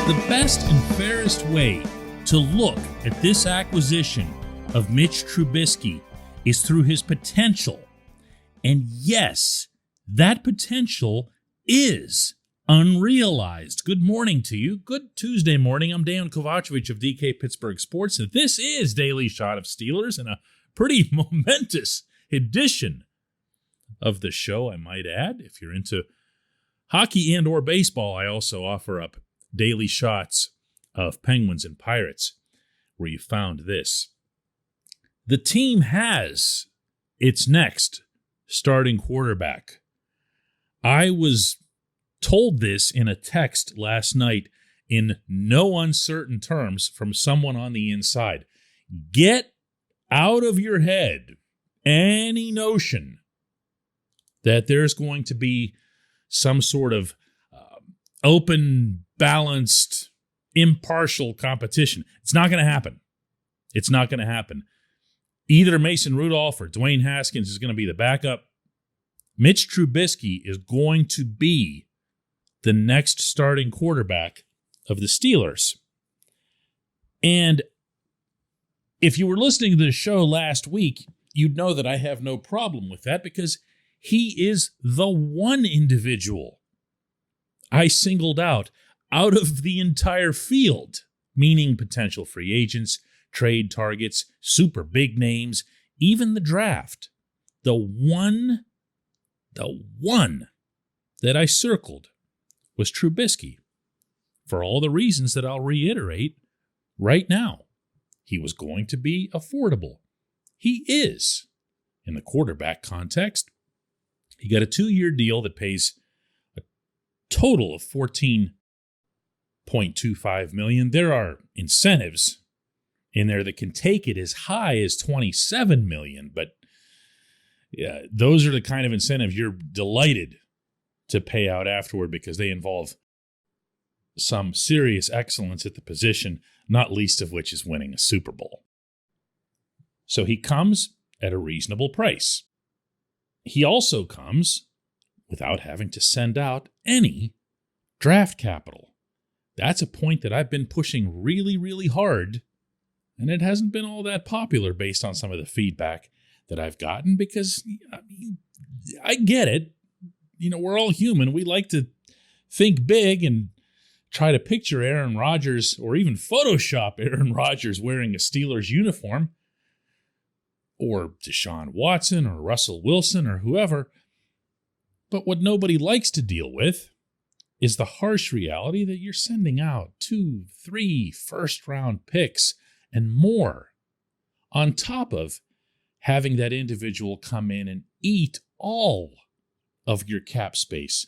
The best and fairest way to look at this acquisition of Mitch Trubisky is through his potential. And yes, that potential is unrealized. Good morning to you. Good Tuesday morning. I'm Dejan Kovacevic of DK Pittsburgh Sports, and this is Daily Shot of Steelers, and a pretty momentous edition of the show, I might add. If you're into hockey and or baseball, I also offer up daily shots of Penguins and Pirates, where you found this. The team has its next starting quarterback. I was told this in a text last night in no uncertain terms from someone on the inside. Get out of your head any notion that there's going to be some sort of open, balanced, impartial competition. It's not going to happen. It's not going to happen. Either Mason Rudolph or Dwayne Haskins is going to be the backup. Mitch Trubisky is going to be the next starting quarterback of the Steelers. And if you were listening to the show last week, you'd know that I have no problem with that because he is the one individual I singled out of the entire field, meaning potential free agents, trade targets, super big names, even the draft. The one that I circled was Trubisky, for all the reasons that I'll reiterate right now. He was going to be affordable. He is, in the quarterback context. He got a 2-year deal that pays a total of $14.25 million. There are incentives in there that can take it as high as $27 million, but yeah, those are the kind of incentives you're delighted to pay out afterward because they involve some serious excellence at the position, not least of which is winning a Super Bowl. So he comes at a reasonable price. He also comes without having to send out any draft capital. That's a point that I've been pushing really, really hard, and it hasn't been all that popular based on some of the feedback that I've gotten because I get it. You know, we're all human. We like to think big and try to picture Aaron Rodgers or even Photoshop Aaron Rodgers wearing a Steelers uniform or Deshaun Watson or Russell Wilson or whoever. But what nobody likes to deal with is the harsh reality that you're sending out 2, 3 first-round picks and more on top of having that individual come in and eat all of your cap space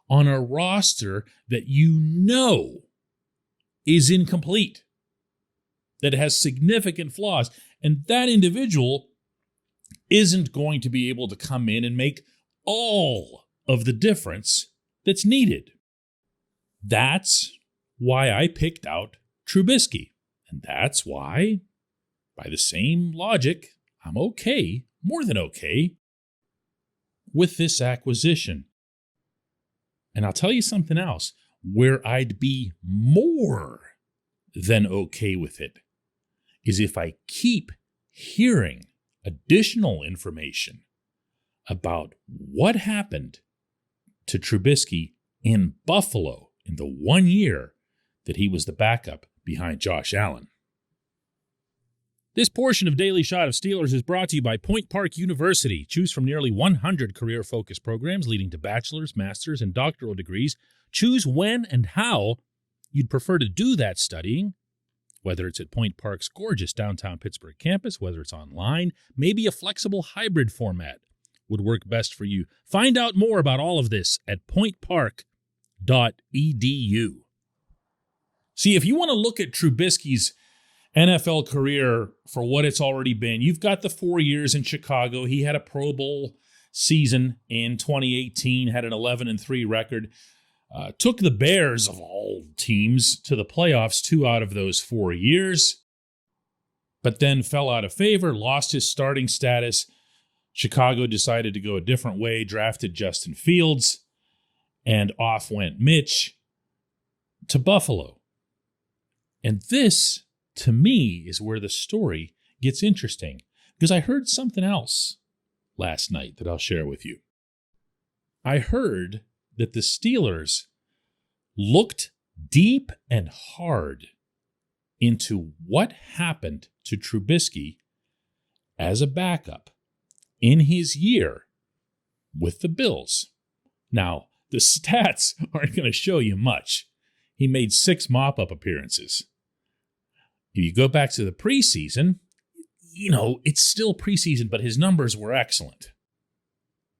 on a roster that you know is incomplete, that has significant flaws, and that individual isn't going to be able to come in and make all of the difference that's needed. That's why I picked out Trubisky, and that's why, by the same logic, I'm okay, more than okay, with this acquisition. And I'll tell you something else, where I'd be more than okay with it is if I keep hearing additional information about what happened to Trubisky in Buffalo in the 1 year that he was the backup behind Josh Allen. This portion of Daily Shot of Steelers is brought to you by Point Park University. Choose from nearly 100 career-focused programs leading to bachelor's, master's, and doctoral degrees. Choose when and how you'd prefer to do that studying, whether it's at Point Park's gorgeous downtown Pittsburgh campus, whether it's online, maybe a flexible hybrid format would work best for you. Find out more about all of this at pointpark.edu. See, if you want to look at Trubisky's NFL career for what it's already been, you've got the 4 years in Chicago. He had a Pro Bowl season in 2018, had an 11-3 record. Took the Bears, of all teams, to the playoffs 2 out of those 4 years, but then fell out of favor, lost his starting status. Chicago decided to go a different way, drafted Justin Fields, and off went Mitch to Buffalo. And this, to me, is where the story gets interesting, because I heard something else last night that I'll share with you. I heard that the Steelers looked deep and hard into what happened to Trubisky as a backup in his year with the Bills. Now, the stats aren't going to show you much. He made 6 mop-up appearances. If you go back to the preseason, it's still preseason, but his numbers were excellent.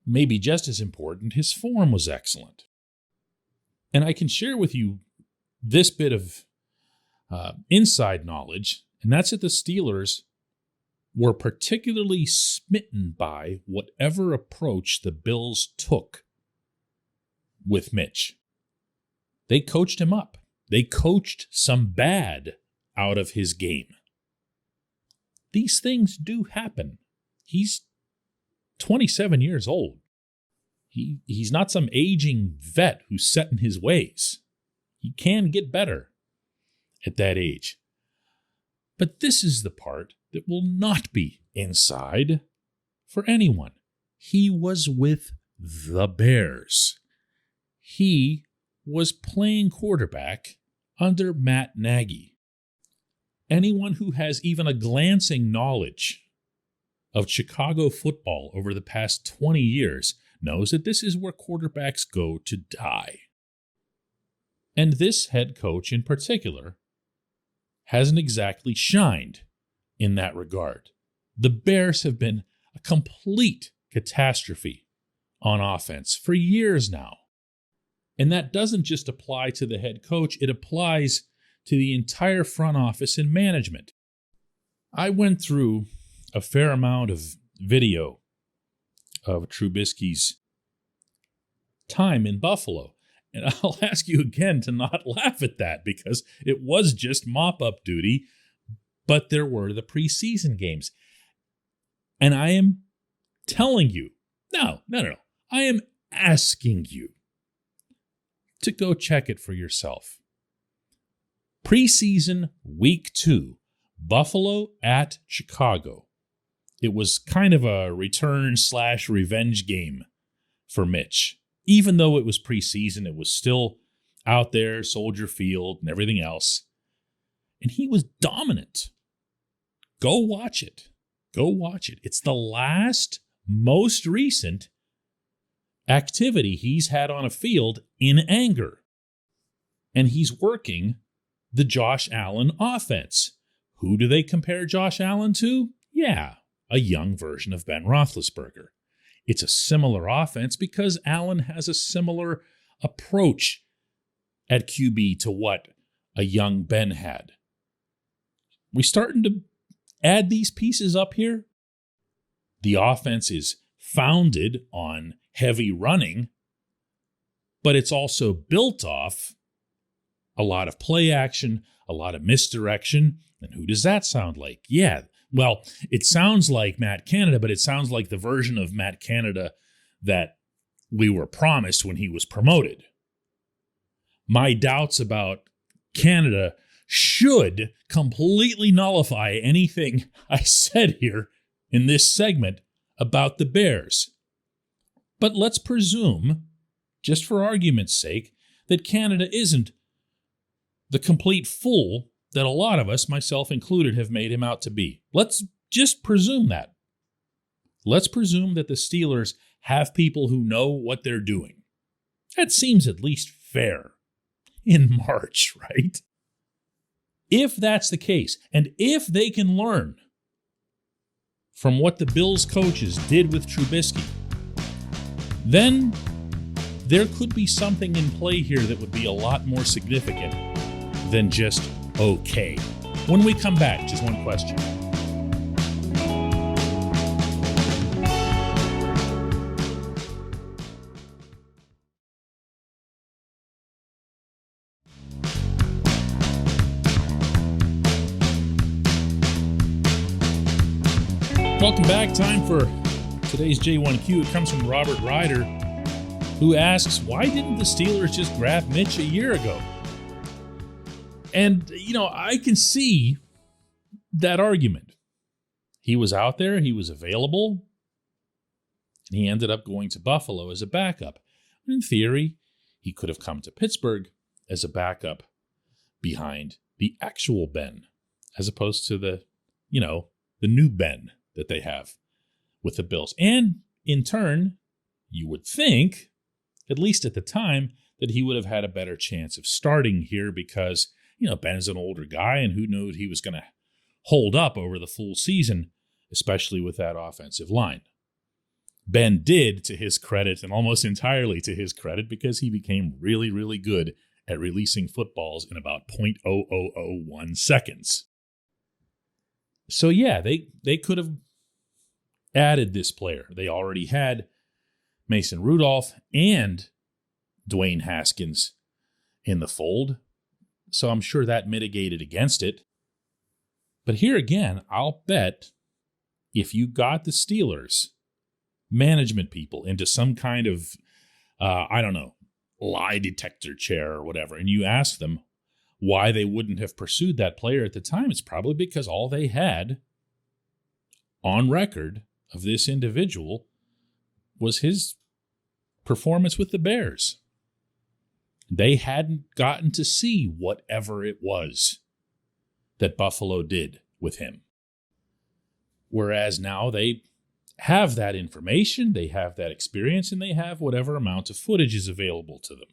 Maybe just as important, his form was excellent. And I can share with you this bit of inside knowledge, and that's that the Steelers were particularly smitten by whatever approach the Bills took with Mitch. They coached him up. They coached some bad out of his game. These things do happen. He's 27 years old. He's not some aging vet who's set in his ways. He can get better at that age. But this is the part that will not be inside for anyone. He was with the Bears. He was playing quarterback under Matt Nagy. Anyone who has even a glancing knowledge of Chicago football over the past 20 years knows that this is where quarterbacks go to die. And this head coach in particular hasn't exactly shined in that regard. The Bears have been a complete catastrophe on offense for years now. And that doesn't just apply to the head coach, it applies to the entire front office and management. I went through a fair amount of video of Trubisky's time in Buffalo. And I'll ask you again to not laugh at that, because it was just mop-up duty, but there were the preseason games. And I am telling you, no. I am asking you to go check it for yourself. Preseason week 2, Buffalo at Chicago. It was kind of a return/revenge game for Mitch. Even though it was preseason, it was still out there, Soldier Field and everything else. And he was dominant. Go watch it. It's the last, most recent activity he's had on a field in anger. And he's working the Josh Allen offense. Who do they compare Josh Allen to? Yeah, a young version of Ben Roethlisberger. It's a similar offense because Allen has a similar approach at QB to what a young Ben had. We starting to add these pieces up here? The offense is founded on heavy running, but it's also built off a lot of play action, a lot of misdirection. And who does that sound like? Yeah, well, it sounds like Matt Canada, but it sounds like the version of Matt Canada that we were promised when he was promoted. My doubts about Canada should completely nullify anything I said here in this segment about the Bears. But let's presume, just for argument's sake, that Canada isn't the complete fool that a lot of us, myself included, have made him out to be. Let's just presume that. Let's presume that the Steelers have people who know what they're doing. That seems at least fair in March, right? If that's the case, and if they can learn from what the Bills coaches did with Trubisky, then there could be something in play here that would be a lot more significant than just okay. When we come back, just one question. Welcome back. Time for today's J1Q. It comes from Robert Ryder, who asks, why didn't the Steelers just grab Mitch a year ago? And, I can see that argument. He was out there, he was available, and he ended up going to Buffalo as a backup. In theory, he could have come to Pittsburgh as a backup behind the actual Ben, as opposed to the new Ben that they have with the Bills. And in turn, you would think, at least at the time, that he would have had a better chance of starting here because, Ben's an older guy, and who knew he was going to hold up over the full season, especially with that offensive line. Ben did, to his credit, and almost entirely to his credit, because he became really, really good at releasing footballs in about 0.0001 seconds. So yeah, they could have added this player. They already had Mason Rudolph and Dwayne Haskins in the fold, so I'm sure that mitigated against it. But here again, I'll bet if you got the Steelers management people into some kind of, lie detector chair or whatever, and you ask them why they wouldn't have pursued that player at the time, it's probably because all they had on record of this individual was his performance with the Bears. They hadn't gotten to see whatever it was that Buffalo did with him. Whereas now they have that information, they have that experience, and they have whatever amount of footage is available to them.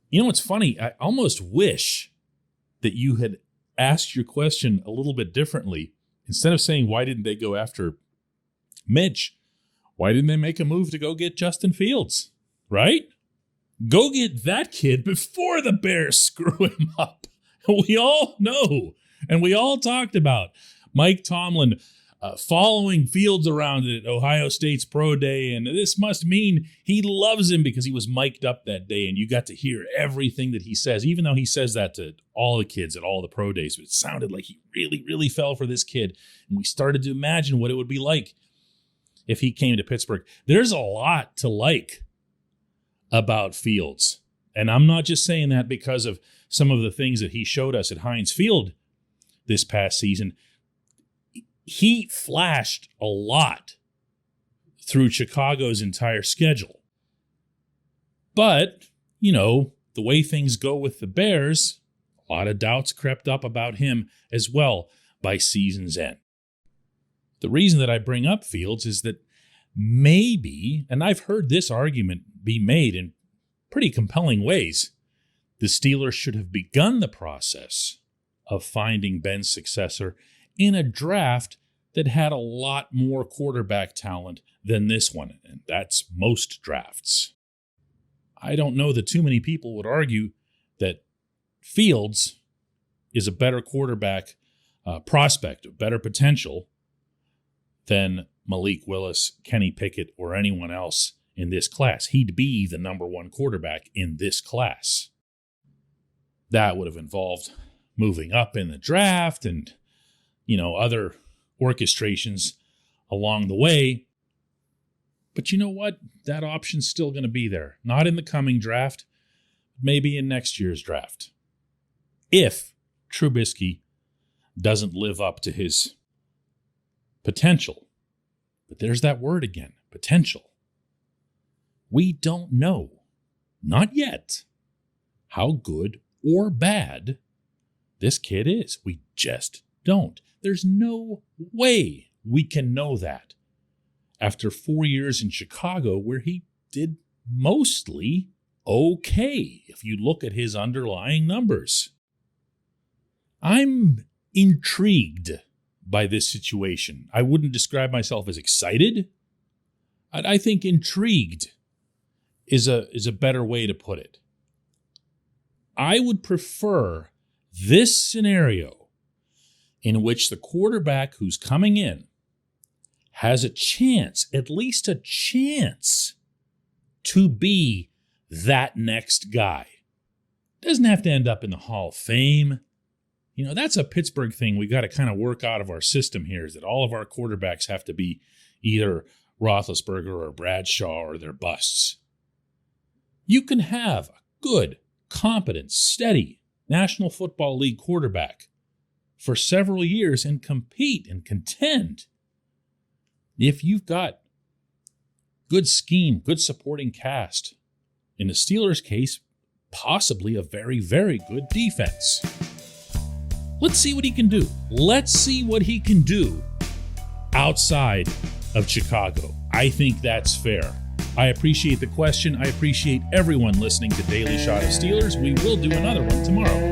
You know what's funny? I almost wish that you had asked your question a little bit differently. Instead of saying, why didn't they go after Mitch? Why didn't they make a move to go get Justin Fields? Right? Go get that kid before the Bears screw him up. We all know, and we all talked about Mike Tomlin following Fields around at Ohio State's Pro Day, and this must mean he loves him because he was mic'd up that day, and you got to hear everything that he says, even though he says that to all the kids at all the Pro Days. But it sounded like he really, really fell for this kid, and we started to imagine what it would be like if he came to Pittsburgh. There's a lot to like about Fields, and I'm not just saying that because of some of the things that he showed us at Heinz Field this past season. He flashed a lot through Chicago's entire schedule. But, the way things go with the Bears, a lot of doubts crept up about him as well by season's end. The reason that I bring up Fields is that maybe, and I've heard this argument be made in pretty compelling ways, the Steelers should have begun the process of finding Ben's successor in a draft that had a lot more quarterback talent than this one, and that's most drafts. I don't know that too many people would argue that Fields is a better quarterback prospect, of better potential than Malik Willis, Kenny Pickett, or anyone else in this class. He'd be the number one quarterback in this class. That would have involved moving up in the draft and, other orchestrations along the way. But you know what? That option's still going to be there. Not in the coming draft, maybe in next year's draft. If Trubisky doesn't live up to his potential. But there's that word again, potential. We don't know, not yet, how good or bad this kid is. We just don't. There's no way we can know that after 4 years in Chicago where he did mostly okay if you look at his underlying numbers. I'm intrigued by this situation. I wouldn't describe myself as excited. I think intrigued is a better way to put it. I would prefer this scenario in which the quarterback who's coming in has a chance, at least a chance, to be that next guy. Doesn't have to end up in the Hall of Fame. That's a Pittsburgh thing we got to kind of work out of our system here, is that all of our quarterbacks have to be either Roethlisberger or Bradshaw or they're busts. You can have a good, competent, steady National Football League quarterback for several years and compete and contend. If you've got good scheme, good supporting cast, in the Steelers' case, possibly a very, very good defense. Let's see what he can do. Let's see what he can do outside of Chicago. I think that's fair. I appreciate the question. I appreciate everyone listening to Daily Shot of Steelers. We will do another one tomorrow.